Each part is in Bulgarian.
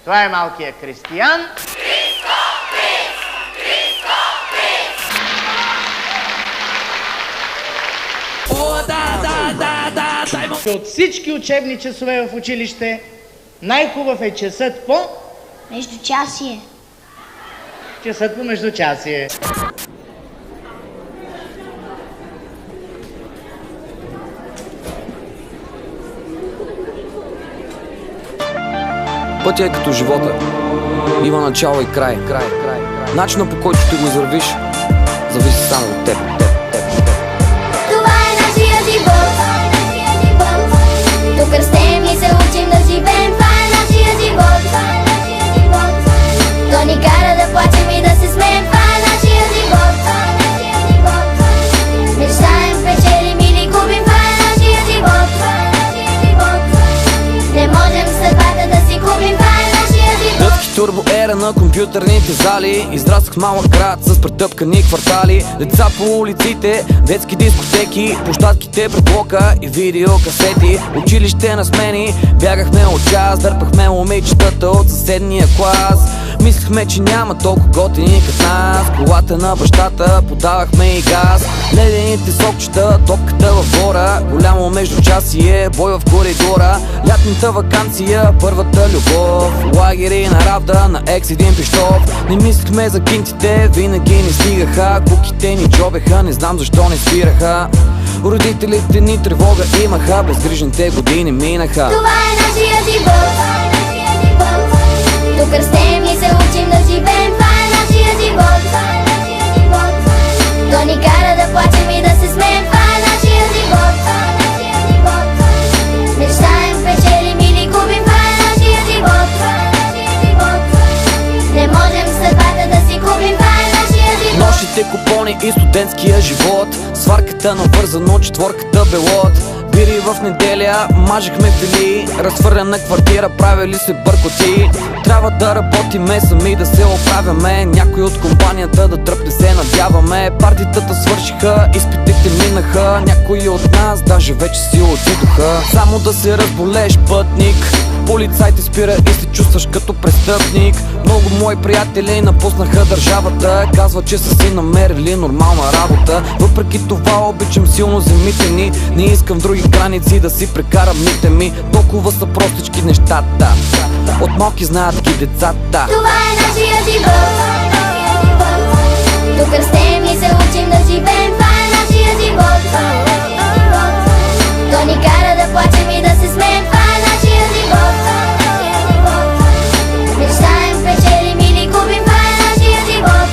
Това е малкият Кристиян. От всички учебни часове в училище най-хубав е часът по... Междучасие. Часът по междучасие. Пътя е като живота. Има начало и край. Начинът, по който ще го извървиш, зависи само от теб. Това е нашия живот. Тук растем и се учим да живеем. Това е нашия живот. То ни кара да плачем и да се смеем. Това е нашия живот. Мечтаем, печелим или губим. Това е нашия живот. Не можем съдбата да си купим. Това е нашия живот. Дъвки турбо ера на компютърните зали. Израснах в малък град с претъпкани квартали. Деца по улиците, детски дискотеки, площадките пред блока и видеокасети. Училище на смени, бягахме от час, дърпахме момичетата от съседния клас. Мислехме, че няма толкова готини като нас. Колата на бащата подавахме и газ. Ледените сокчета, топката във двора, голямо междучасие, бой в коридора. Лятната ваканция, първата любов, лагери на Равда, на екс един пищов. Не мислехме за кинтите, винаги не стигаха. Куките ни джобеха, не знам защо не спираха. Родителите ни тревога имаха, безгрижните години минаха. Това е нашия живот. Тук растем и се учим да живеем. Това е нашия живот. То ни кара да плачем и да се смеем. Това е нашия живот. Мечтаем, печелим или губим. Това е нашия живот. Не можем съдбата да си купим. Това е нашия живот. Нощите купони и студентския живот, сварката навързано, четворката белот. Бири в неделя, мажехме фили, разхвърляна квартира, правили се бъркоти. Трябва да работиме сами, да се оправяме, някой от компанията да тръпне, се надяваме. Партитата свършиха, изпитите минаха, някои от нас даже вече си отидоха. Само да се разболеш пътник, полицай те спира и се чувстваш като престъпник. Много мои приятели напуснаха държавата, казват, че са си намерили нормална работа. Въпреки това обичам силно земите ни, не искам в други граници да си прекарам дните ми. Толкова са простички нещата, от малки знаят ги децата. Това е нашия живот. Тук растем и се учим да живеем. Това е нашия живот. То ни кара да плачем и да се смеем. Това е нашия живот. Мечтаем, печелим или губим. Това е нашия живот.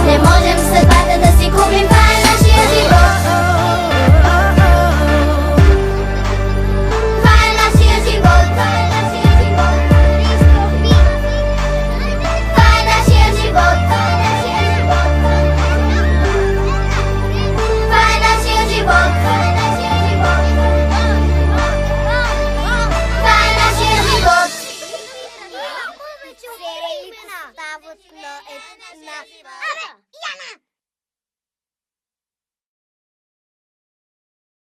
Не можем съдбата да си купим. Това е нашия живот. Това е нашия живот. Това е нашия живот. Това е нашия живот. Това е нашия живот. Това е нашия живот. Повече от имена стават на една. Абе, Яна!